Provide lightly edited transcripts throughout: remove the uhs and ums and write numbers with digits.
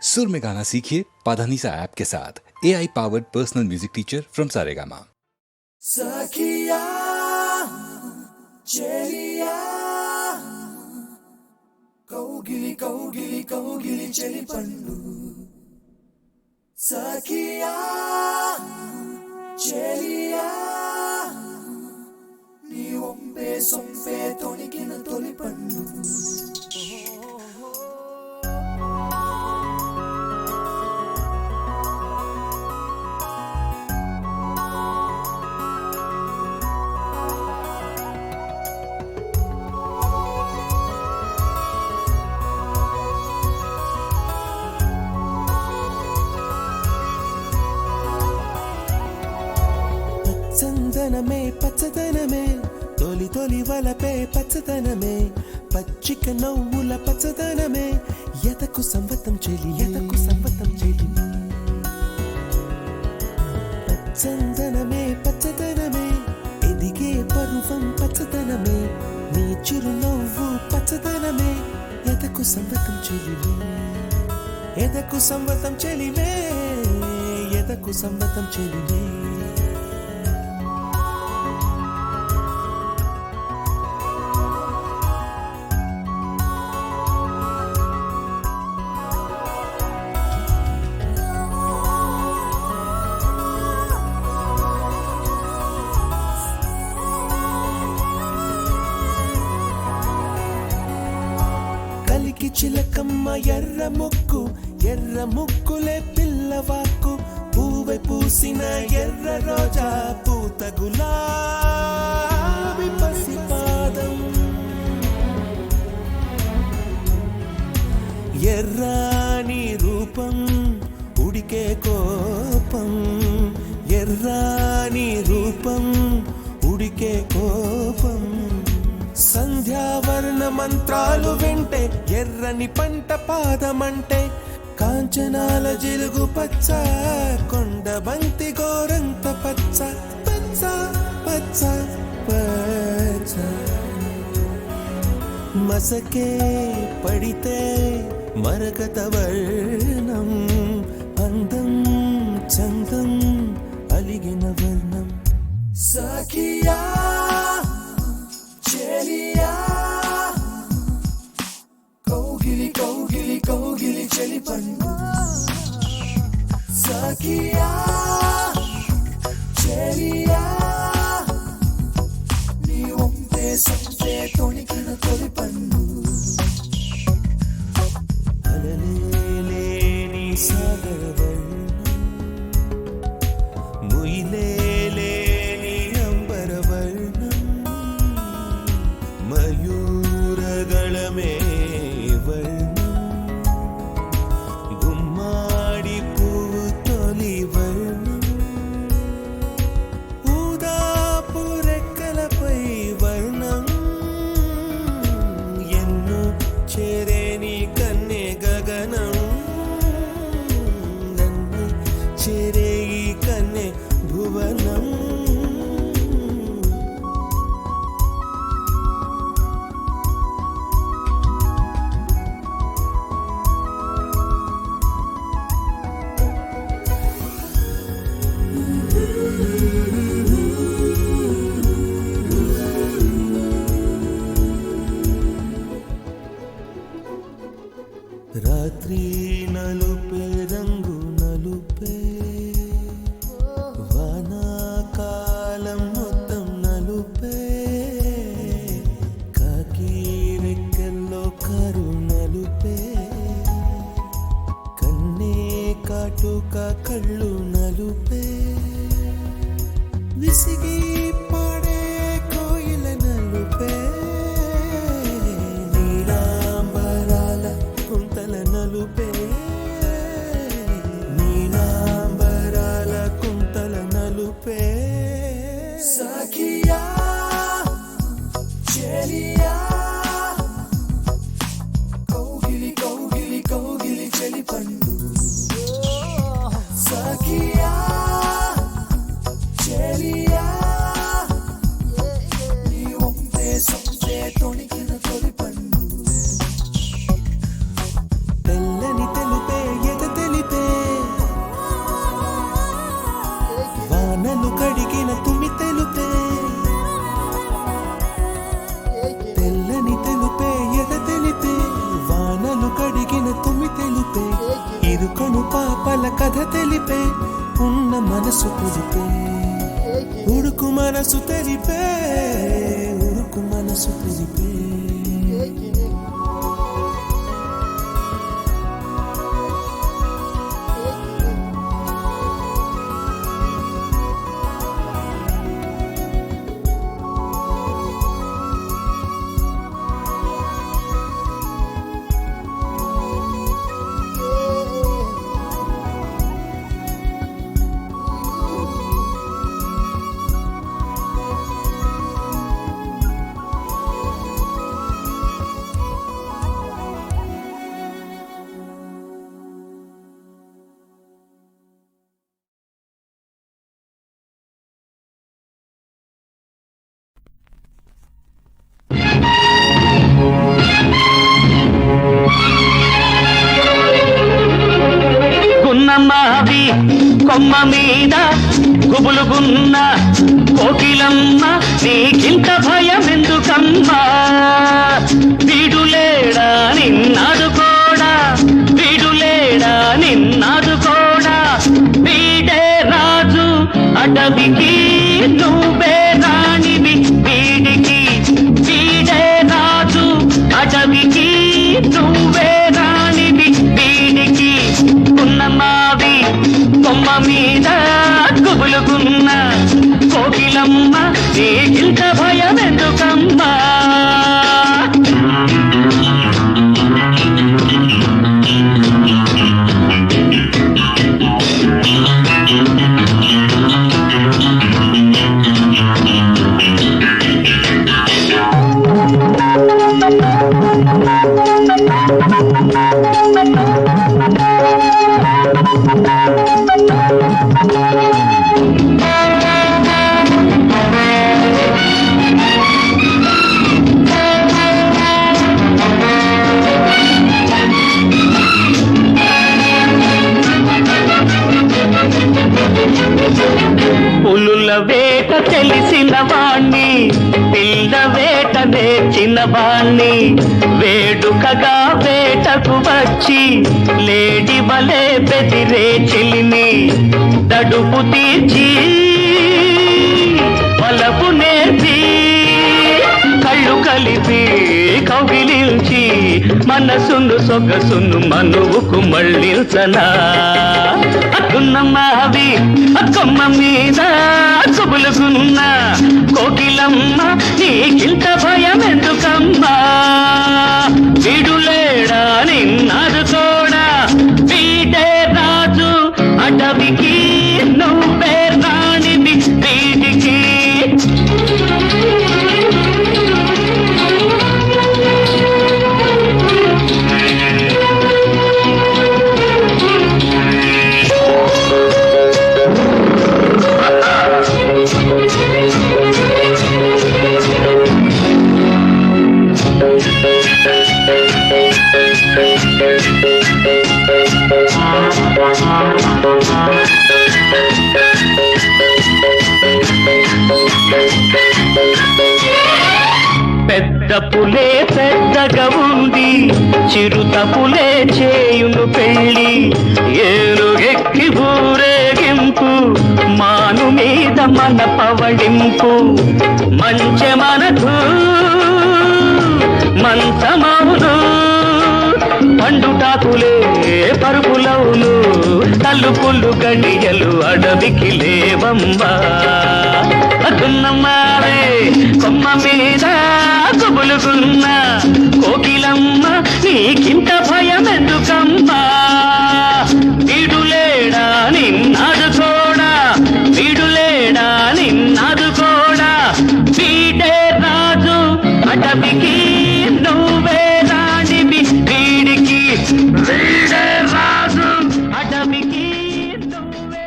सुर में गाना सीखिए पाधानीसा ऐप के साथ AI powered personal music teacher from Saregama. सखिया చెలియా కౌగిలి కౌగిలి కౌగిలి చెలి పండు సఖియా చెలియా నీ ఒంపే సొంపే తొణికిన తొలి పండు చందనమే పచ్చదనమే తొలి తొలి వలపే పచ్చదనమే పచ్చిక నవ్వుల పచ్చదనమే ఎదకు సంవతం చెలి చందనమే పచ్చదనమే ఎదిగే పరువం పచ్చదనమే నీ చిరునవ్వు పచ్చదనమే ఎదకు సంవతం చెలివే ఎదకు సంవతం చెలివే ఎదకు సంవతం చెలివే కలికి చిలకమ్మ ఎర్ర ముక్కులే పిల్లవాకు పూవె పూసిన ఎర్ర రోజా పూత గులాబీ పసిపాదం ఎర్రాని రూపం ఉడికే కోపం ఎర్రాని రూపం ఉడికే కోపం సంధ్యావర్ణ మంత్రాలు వింటే ఎర్రని పంట పాదమంటే కాంచనాల జిలుగు పచ్చ కొండ బంతి గోరంత పచ్చ పచ్చ పచ్చ పచ్చ మసకే పడితే మరకత వర్ణం అందం చందం అలిగిన వర్ణం సఖియా చెలియా కౌగిలి కౌగిలి కౌగిలి చెలి పండు సఖియా చెలియా నీ ఒంపే సొంపే తొణికిన తొలి పండు అలలేని సాగర వర్ణం ముయిలేని అంబర వర్ణం మయూరగళమే వర్ణం గుమ్మాడి పువ్వు తొలి వర్ణం ఊదాపు రెక్కలపై వర్ణం ఎన్నో చేరేని కన్నె గగనం నన్ను చేరే ఈ కన్నె భువనం రాత్రి నలుపే రంగు నలుపే వానాకాలం మొత్తం నలుపే కాకి రెక్కల్లో కారు నలుపే కన్నే కాటుక కళ్ళు నలుపే విసిగి పాడే కోయిల నలుపే నీలాంబరాల కుంతల నలుపే నీలాంబరాల కుంతల నలుపే సఖియా చెలియా కౌగిలి కౌగిలి కౌగిలి చెలి పండు సఖియా చెలియా నీ ఒంపే సొంపే తొణికిన తొలి పండు తెల్లని తెలుపే ఇరుకను పాపల కథ తెలిపే ఉన్న మనసు కుదిపే ఉడుకు మనసు తెరిపే ఉడుకు మనసు తెరిపే గున్నమ్మావి కొమ్మ మీద గుబులుగున్న కోకిలమ్మ నీకింత భయం ఎందుకమ్మా వీడులేడా నిన్నాదుకోడా వీడులేడా నిన్నాదుకోడా వీడే రాజు అడవికి నువ్వే రాణివి వీడికి వీడే రాజు అడవికి నువ్వే రాణివి వీడికి ఉన్నమావి కొమ్మ మీద గుబులుగున్న కోకిలమ్మ నీకింత భయం ఎందుకమ్మా పులుల వేట తెలిసిన వాణ్ణి పిల్ల వేట నేర్చిన వాణ్ణి వేడుకగా వేటకు వచ్చి లేడి వలే బెదిరే చెలిని దడుపు తీర్చి వలపు నేర్పి కళ్ళు కలిపి కౌగిలించి మనసును సొగసును మనువుకు మళ్ళించనా అక్కున్నమ్మావి అక్కమ్మ మీద కుబులుకున్న కోకిలమ్మ నీకింత భయం ఎందుకమ్మా వీడులేడా నిన్నాదుకోడా వీడే రాజు అడవికి నువ్వే రాణివి వీడికి పెద్ద పులే పెద్దగా ఉంది చిరుత పులే చేయును పెళ్ళి ఏరుగెక్కి ఊరేగింపు మాను మీద మన పవడింపు మంచె మనకు మంచమౌను పండుటాకులే పరుపులవును తలుపులు గడియలు అడవికి లేవమ్మా అదున్నమ్మావే కొమ్మ మీద గుబులుగున్న కోకిలమ్మ నీకింత భయం ఎందుకమ్మా వీడులేడా నిన్నాదుకోడా వీడులేడా నిన్నాదుకోడా వీడే రాజు అడవికి నువ్వే రాణివి వీడికి వీడే రాజు అడవికి నువ్వే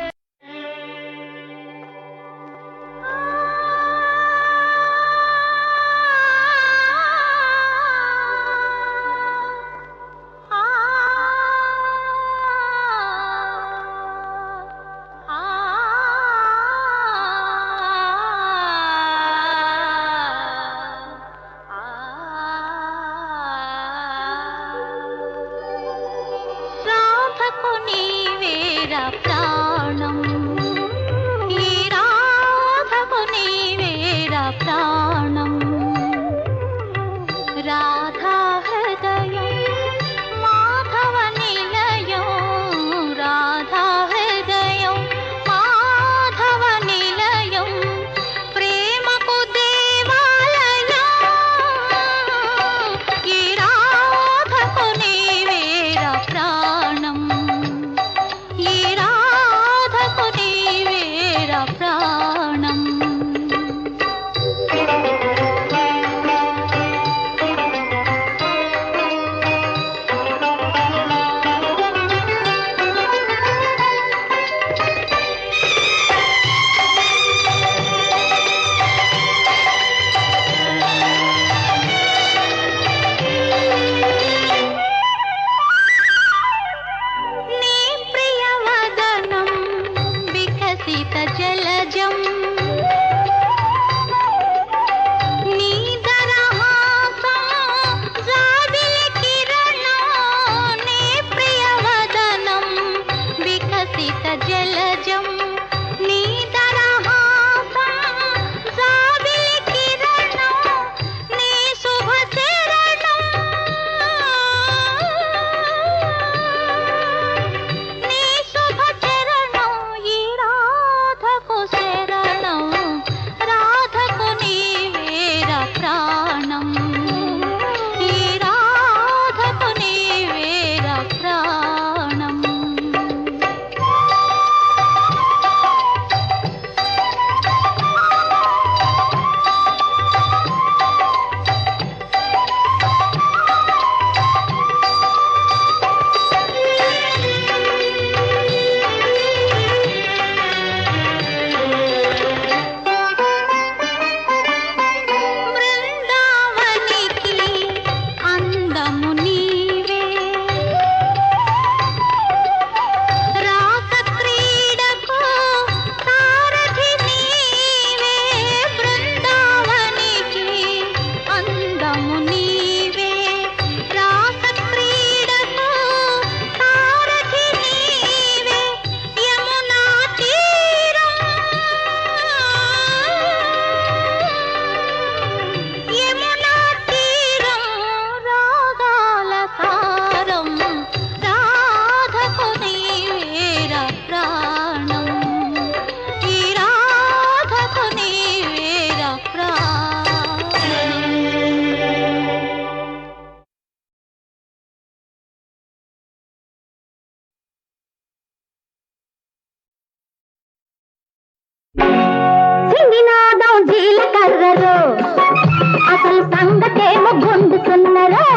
సంగతేమో గుండుతున్నరో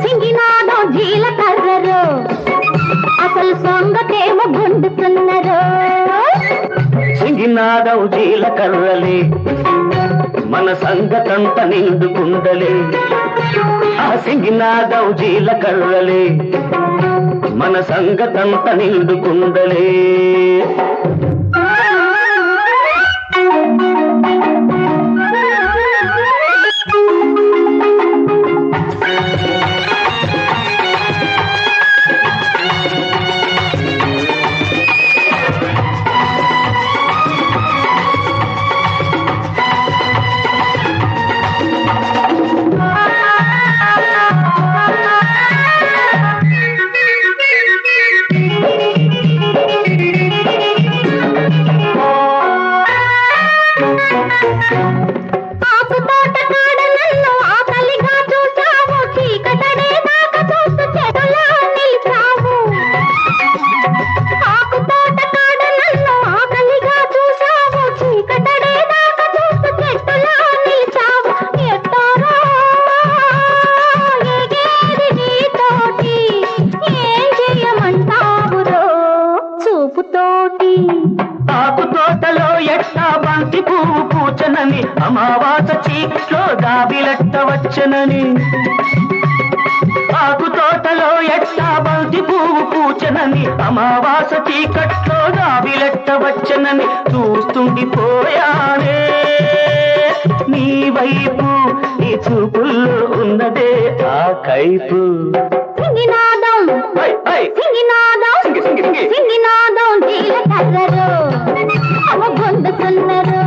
సింగినాదో జీలకర్రరో అసలు సంగతేమో గుండుతున్నరో సింగినాదవు జీలకర్రలే మన సంగతంత నిండుకుండలే ఆ సింగినాదవు జీలకర్రలే మన సంగతంత నిండుకుండలే అమావాస చీకట్లో దాబిలెట్టవచ్చనని ఆకు తోటలో ఎట్టా బంతి పువ్వు పూచనని అమావాస చీకట్లో దాబిలెట్టవచ్చనని చూస్తుండిపోయానే నీ వైపు నీ చూపుల్లో ఉన్నదే ఆ కైపు సింగినాదం సింగినాదం సింగినాదం జీలకర్రరో అవ గుండుతున్నరో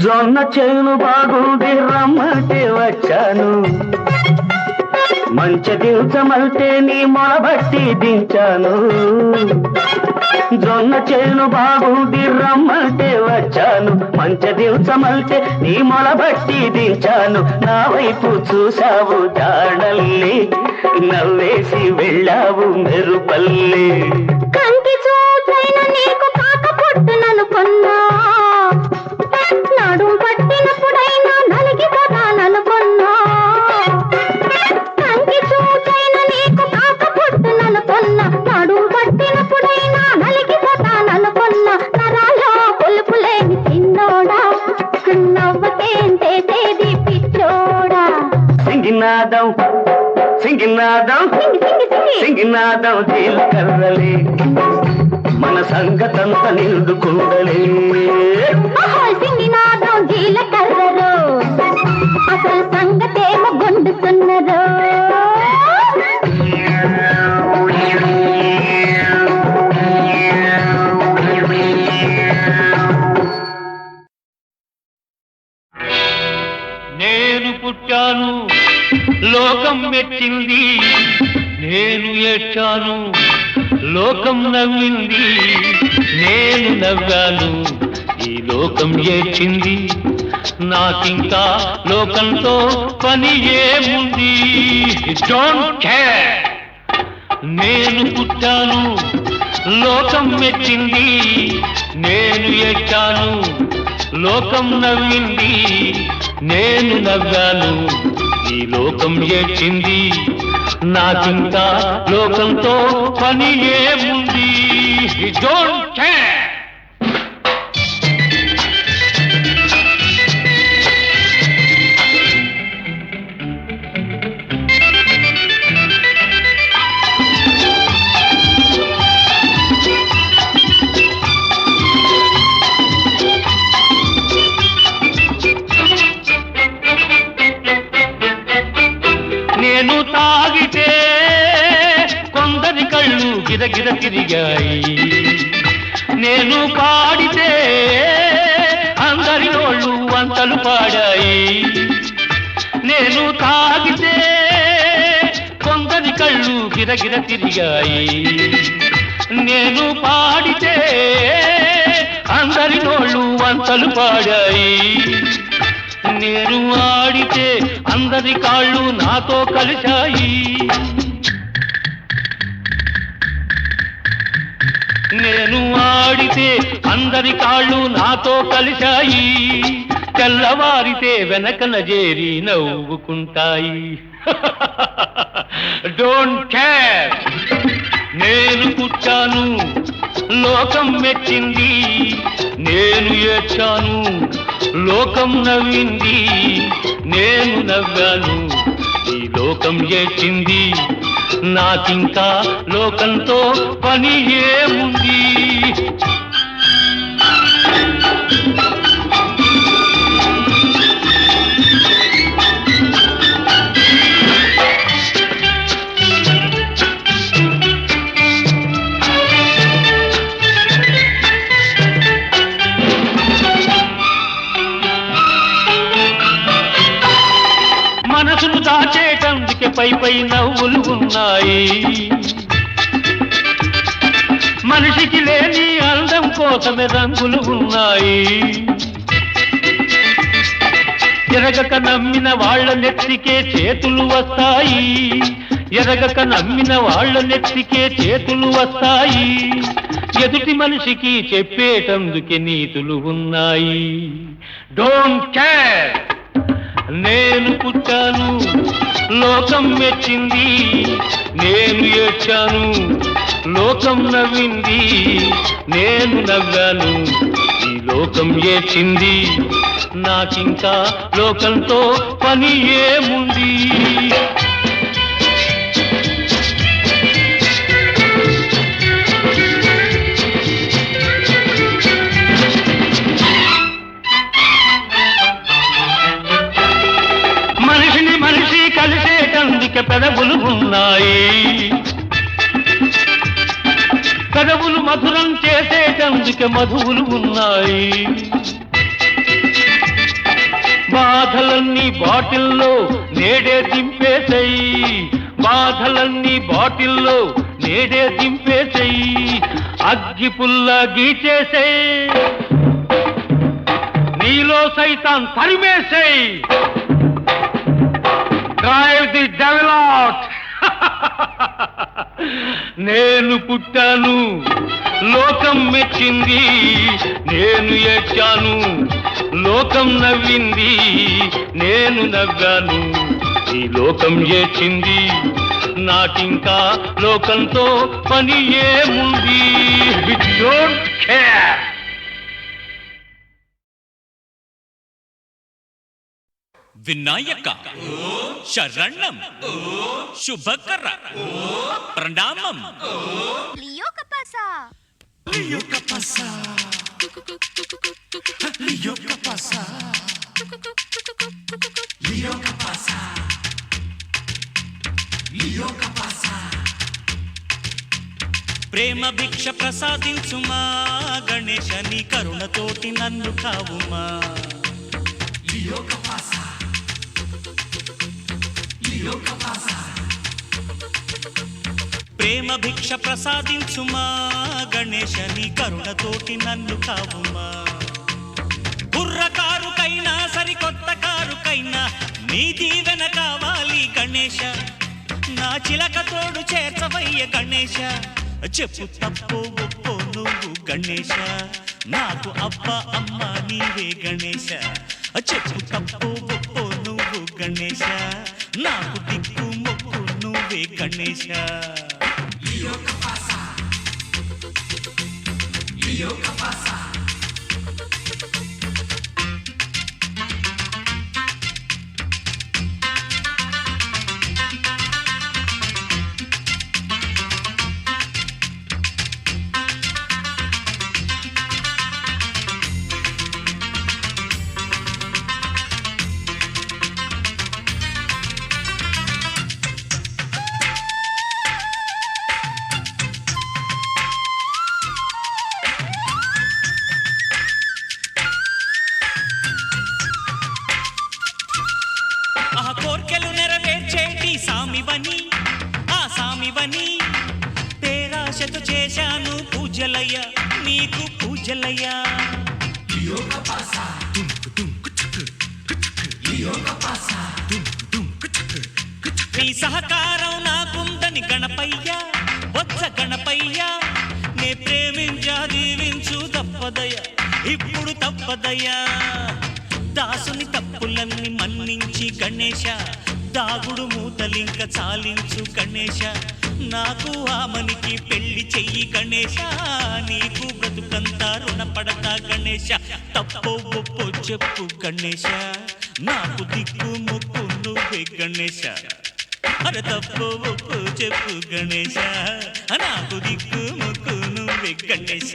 జొన్న చేను బాగుంది రమ్మంటే వచ్చాను మంచి దించమంటే నీ మొలబట్టి దించాను జొన్న చేను బాగుంది రమ్మంటే వచ్చాను మంచి దించమంటే నీ మొలబట్టి దించాను నా వైపు చూసావు జాడల్లి నవ్వేసి వెళ్ళావు మెరుపల్లి కంటి చూసైన నీకు కాక పుట్టుననుకున్నా నడుం పట్టినప్పుడైనా నలిగిపోతాననుకున్నా కంటి చూసైన నీకు కాక పుట్టుననుకున్నా నడుం పట్టినప్పుడైనా నలిగిపోతాననుకున్నా నరాల్లో పులుపులేని చిన్నోడా నవ్వకేం చేసేది పిచ్చోడా సింగినాదం సింగినాదం సింగినాదం జీలకర్రలే మన సంగతంత నిండుకుండలే సింగినాదం జీలకర్రరో అసలు సంగతేమో గుండుతున్నరో నేను పుట్టాను లోకం మెచ్చింది నేను ఏడ్చాను లోకం నవ్వింది నేను నవ్వాను ఈ లోకం ఏడ్చింది నాకింకా లోకంతో పని ఏముంది డోంట్ కేర్ నేను పుట్టాను లోకం మెచ్చింది నేను ఏడ్చాను లోకం నవ్వింది నేను నవ్వాను ఈ లోకం ఏడ్చింది నాకింకా లోకంతో పని ఏముంది డోంట్ కేర్ నేను తాగితే కొందరి కళ్ళు గిరగిర తిరిగాయి నేను పాడితే అందరి నోళ్ళు వంతలు పాడాయి నేను తాగితే కొందరి కళ్ళు గిరగిర తిరిగాయి, నేను పాడితే అందరి నోళ్ళు వంతలు పాడాయి, నేను ఆడితే అందరి కాళ్ళు నాతో కలిశాయి, నేను ఆడితే అందరి కాళ్ళు నాతో కలిశాయి, తెల్లవారితే వెనకన చేరి నవ్వుకుంటాయి. డోంట్ కేర్, నేను పుట్టాను లోకం మెచ్చింది, నేను ఏడ్చాను లోకం నవ్వింది, నేను నవ్వాను ఈ లోకం ఏడ్చింది, నాకింకా లోకంతో పని ఏముంది. మనసును దాచేటందుకే పై నవ్వులు ఉన్నాయి, మనిషికి లేని అందం కోసమే రంగులు ఉన్నాయి, ఎరగక నమ్మిన వాళ్ళ నెత్తికే చేతులు వస్తాయి, ఎరగక నమ్మిన వాళ్ళ నెత్తికే చేతులు వస్తాయి, ఎదుటి మనిషికి చెప్పేటందుకే నీతులు ఉన్నాయి. డోంట్ కేర్, నేను పుట్టాను లోకం మెచ్చింది, నేను ఏడ్చాను లోకం నవ్వింది, నేను నవ్వాను ఈ లోకం ఏడ్చింది, నాకింకా లోకంతో పని ఏముంది. కలిసేటందుకే పెదవులు ఉన్నాయి, పెదవులు మధురం చేసేటందుకే మధువులు ఉన్నాయి, బాధలన్నీ బాటిల్లో నేడే దింపేసేయి, బాధలన్నీ బాటిల్లో నేడే దింపేసేయి, అగ్గి పుల్ల గీచేసేయి, నీలో సైతాన్ తరిమేసేయి. Drive the devil out. నేను పుట్టాను లోకం మెచ్చింది, నేను ఏడ్చాను లోకం నవ్వింది, నేను నవ్వాను ఈ లోకం ఏడ్చింది, నాకింకా లోకంతో పని ఏముంది. Don't care. వినాయక శరణం శుభకర ప్రణామం. లియో కపాసా లియో కపాసా లియో కపాసా లియో కపాసా లియో కపాసా. ప్రేమ భిక్ష ప్రసాదించుమా గణేశ, నీ కరుణతోటి నన్ను కావుమా. లియో కపాసా లియో కపాసా. ప్రేమ భిక్ష ప్రసాదించుమా గణేశ, నీ కరుణతోటి నన్ను కావుమా. బుర్ర కారుకైనా సరికొత్త కారుకైనా నీ దీవెన కావాలి గణేశ, నా చిలక తోడు చేర్చవయ్య గణేశ. చెప్పు తప్పు ఒప్పో నువ్వు గణేశ, నాకు అబ్బ అమ్మ నీవే గణేశ. చెప్పు తప్పు ఒప్పో నువ్వు గణేశ, నాకు దిక్కు మొక్కు నువ్వే గణేశ. లియో కపాసా లియో కపాసా. చేశాను పూజలయ్యా నీకు పూజలయ్యా నీ సహకారం నాకుందని గణపయ్యా వచ్చ గణపయ్యా నే ప్రేమించా దీవించు తప్పదయ్యా ఇప్పుడు తప్పదయ్యా దాసుని తప్పులన్నీ మన్నించి గణేశ దాగుడు మూతలింక చాలించు గణేశ నాకు ఆమనికి పెళ్లి చెయ్యి గణేశ నీకు బ్రతుకంతా రుణపడతా గణేశ తప్పో ఒప్పో చెప్పు గణేశ నాకు దిక్కు ముక్కు నువ్వే గణేశ అరే తప్పో ఒప్పో చెప్పు గణేశ నాకు దిక్కు ముక్కు నువ్వే గణేశ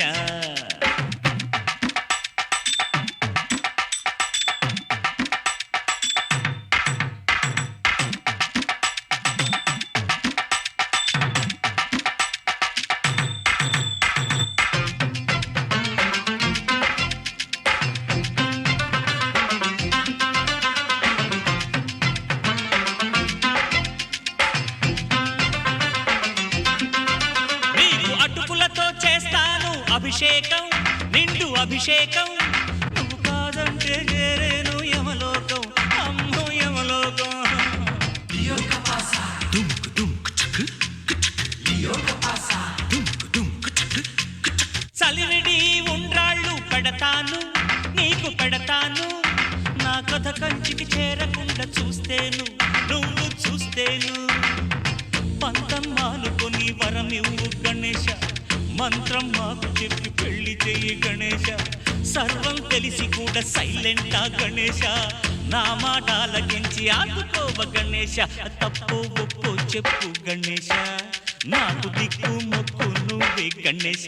అభిషేకం నిండు అభిషేకం నువ్వు కాదంటే చేరేను యమలోకం అమ్మో యమలోకం చలివిడి ఉండ్రాళ్ళు పెడతాను నీకు పెడతాను నా కథ కంచికి చేరకుండా చూస్తేను నువ్వు చూస్తేను పంతం మానుకొని వరమివ్వు గణేశ మంత్రం మాకు చెప్పి పెళ్లి చెయ్యి గణేశ సర్వం తెలిసి కూడా సైలెంటా గణేశ నా మాట ఆలకించి ఆదుకోవ గణేశ తప్పు ఒప్పు చెప్పు గణేశ నాకు దిక్కు మొక్కు నువ్వే గణేశ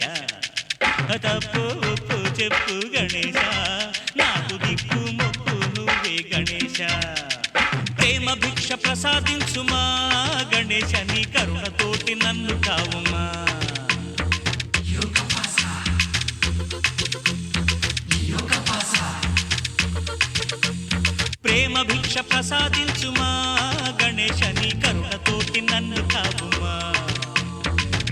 తప్పు ఒప్పు చెప్పు గణేశ నాకు దిక్కు మొక్కు నువ్వే గణేశ ప్రేమ భిక్ష ప్రసాదించుమా గణేశ నీ కరుణతోటి నన్ను కావుమా ప్రేమ భిక్ష ప్రసాదించుమా గణేశ నీ కరుణతోటి నన్ను కావుమా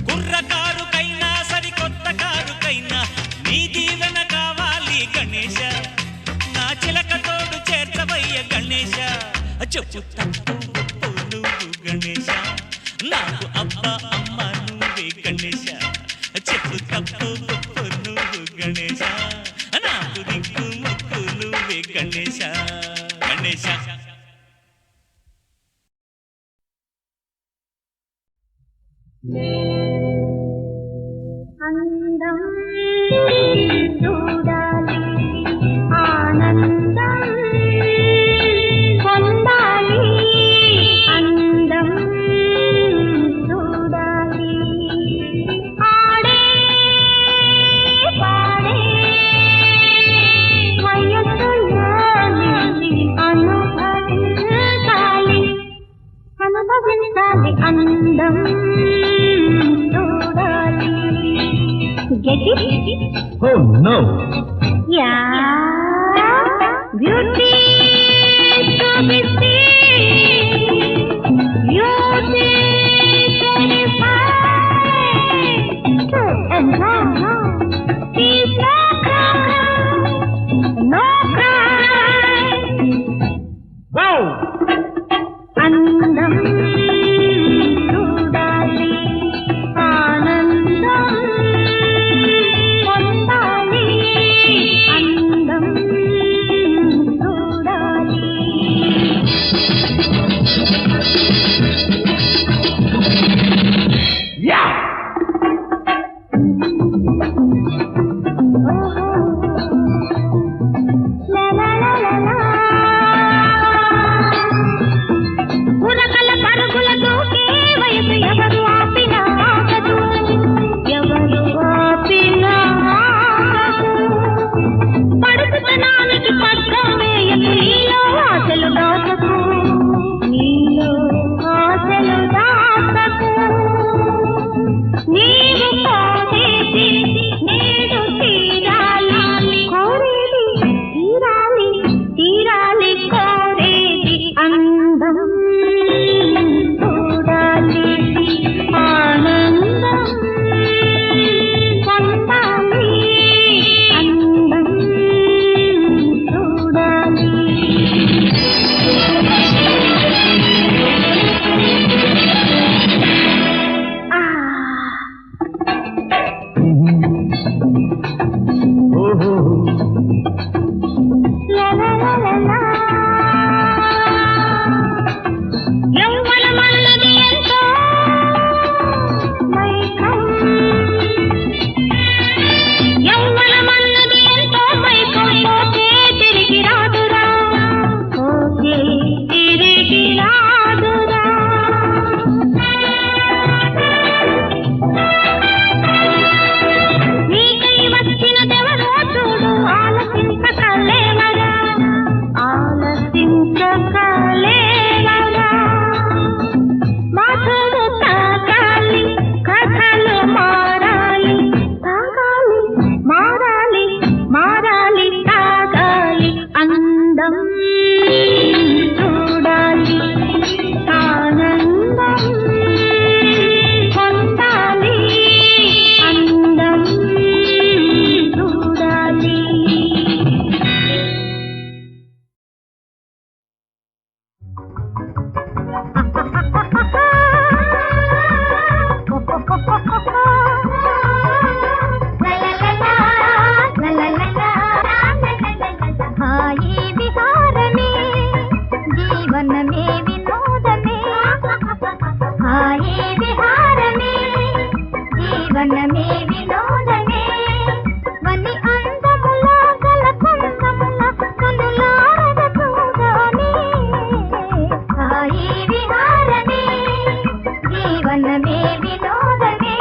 కుర్రకారుకైనా సరికొత్త కారుకైనా నీ దీవెన కావాలి గణేశ నా చిలకతోడు చేర్చవయ్య గణేశ చెప్పు తప్పు ఒప్పు నువ్వు గణేశ నాకు అబ్బా అమ్మ నువ్వే గణేశ చెప్పు తప్పు ఒప్పు నువ్వు గణేశ నాకు దిక్కు ముక్కు నువ్వే గణేశ గణేశ అందం చూడాలి ఆనందం పొందాలి అందం చూడాలి ఆడే పాడే వయసులోని అనుభవించాలి అందం చూడాలి. Get it? Oh no! Yeah, beauty to be seen, beauty to be found, and now is no cry, no cry. Wow! అందం చూడాలి ఆనందం పొందాలి అందం చూడాలి వినోదమే వని అందముల గల కొందముల కనులారద చూడమే హాయి విహారమే జీవనమే వినోదమే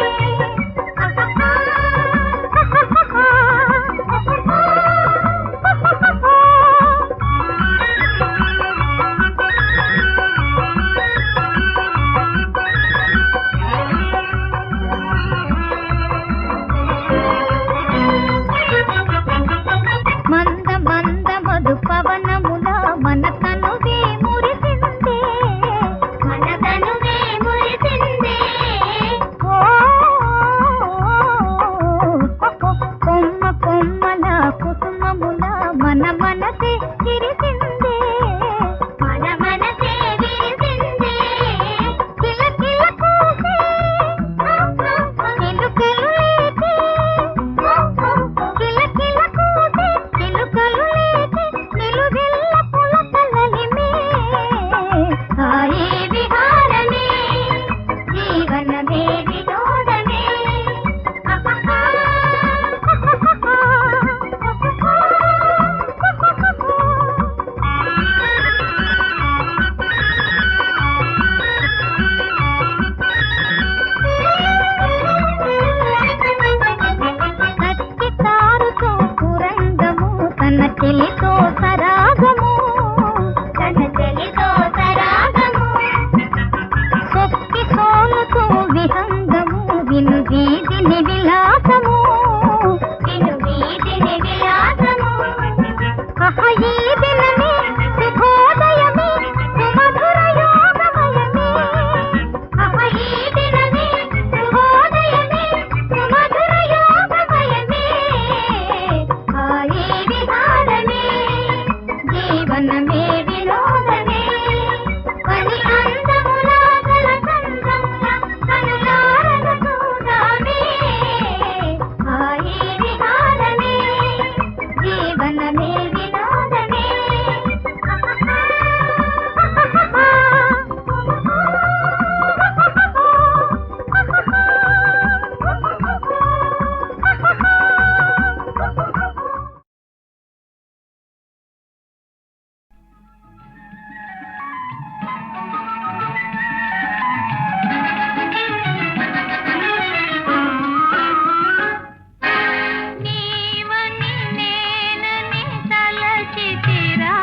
మంద మంద మధు పవనముల మన తనువే మురిసిందే మన తనువే మురిసిందే ఓ కొమ్మ కొమ్మల కుసుమముల మన మనసే విరిసిందే మన మనసే విరిసిందే కిల కిల కూసే చిలుకలు లేచి కిల కిల కూసే చిలుకలు లేచి నిలువెల్ల పులకలలిమే హాయి విహారమే జీవనమే వినోదమే కచ్చి తారుతో కురంగము తన చెలితో సరాగము తన చెలితో సరాగము సొక్కి సోలుతో విహంగము విను వీధిని విలాసము విను వీధిని విలాసము అహ ఈ దినమే శుభోదయమే సుమధుర యోగమయమే అహ ఈ దినమే శుభోదయమే సుమధుర యోగమయమే హాయి విహారమే జీవనమే వినోదమే వని అందముల గల కందముల కనులారద చూడమే హాయి విహారమే జీవనమే వినోదమే నీవని నేనని తలచితిరా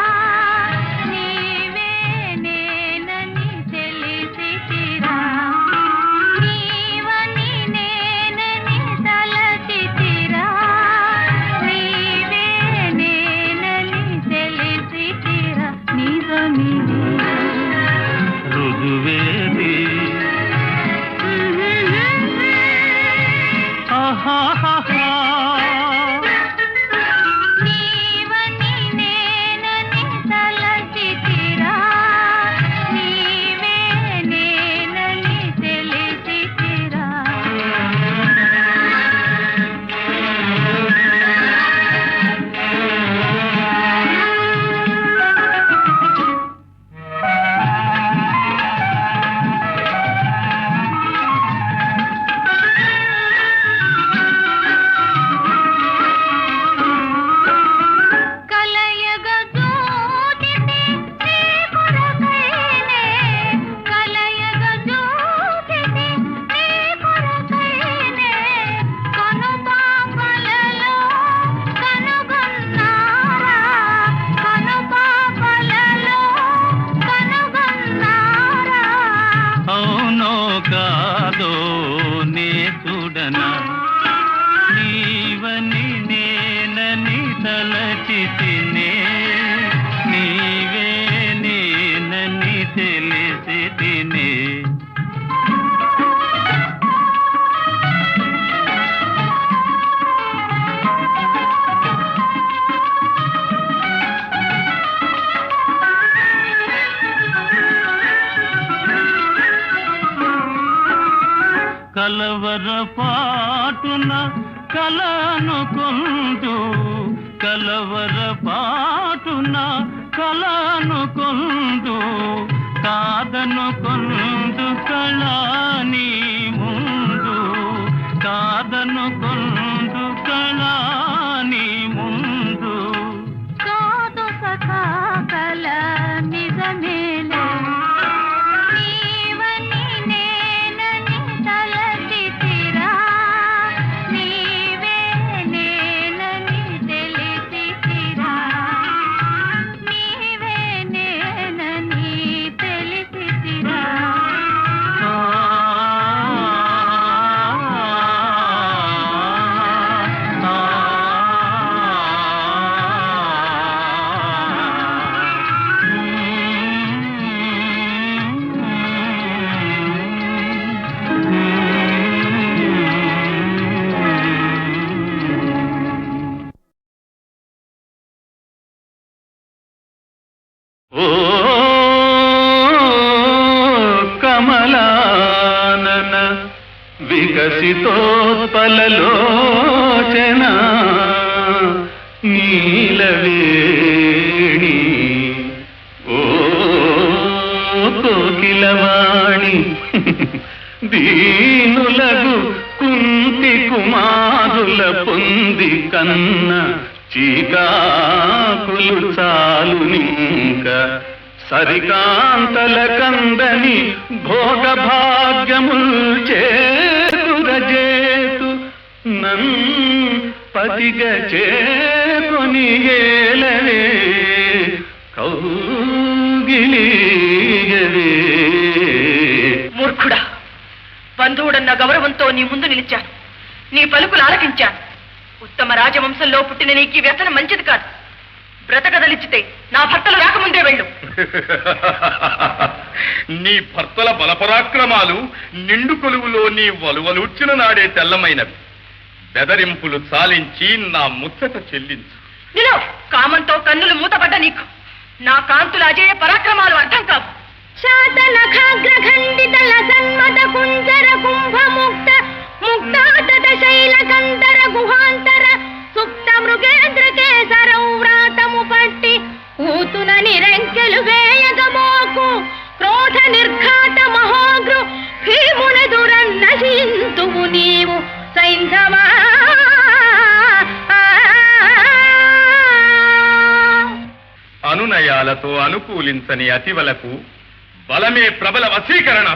నీవే నేనని తెలిసితిరా నీవని నేనని తలచితిరా నీవే నేనని తెలిసితిరా నిజమిది రుజువేది ఆహాహా నీవని నేనని తలచితిరా నీవే నేనని తెలిసితిరా కలయగ జోతితే నీ కొరకైనే కలయగ జోతితే నీ కొరకైనే కనుపాపలలో కనుగొన్నారా కనుపాపలలో కనుగొన్నారా అవునో కాదో నే చూడనా నీవని నేనని తలచితినే నీవే నేనని తెలిసితినే కలవర పాటున కలనుకొందు కలవర పాటున కలనుకొందు కాదనుకొందు కళాని ముందు కాద కనుకొందు కళా నీ ముందు కాదు సఖా కల నిజమేలే నీవని నేనని తలచితిరా నీవే నేనని తెలిసితిరా నీవే నేనని తెలిసితిరా ఓ కమలానన వికసితోత్పలలోచన నీలవేణి ఓ కోకిలవాణి దీనులగు కుంతి కుమారుల పొంది కన్న చీకాకులు చాలునింక సరికాంతల కందని భోగ భాగ్యముల్ చేతురజేతు నన్ పతిగ చేకొని ఏలవే కౌగిలియవే. మూర్ఖుడా, బంధువుడన్న గౌరవంతో నీ ముందు నిలిచాను. నీ పలుకులు ఆలకించాను. ఉత్తమ రాజవంశంలో పుట్టిన నీకు ఈ వ్యసనం మంచిది కాదు. బ్రతకదలిచితే నా భర్తలు రాకముందే వెళ్ళు. నీ భర్తల బలపరాక్రమాలు నిండు కొలువులో నీ వలువలూర్చిన నాడే తెల్లమైనవి. బెదరింపులు చాలించి నా ముచ్చట చెల్లించు. నిలో కామంతో కన్నులు మూతపడ్డ నీకు నా కాంతుల అజేయ పరాక్రమాలు అర్థం కావు. శాతనఖాగ్రఖండిత లసన్మత కుంజర కుంభముక్త ముక్తాతట శైల కందర గుహాంతర సుప్త మృగేంద్ర కేసరౌ వ్రాతము పట్టి ఊతున నిరంకెలు వేయగమోకు క్రోధ నిర్ఘాత మహోగ్రు భీమునెదురన్నశింతువు నీవు సైంధవా. అనునయాలతో అనుకూలించని అతివలకు బలమే ప్రబల వశీకరణ.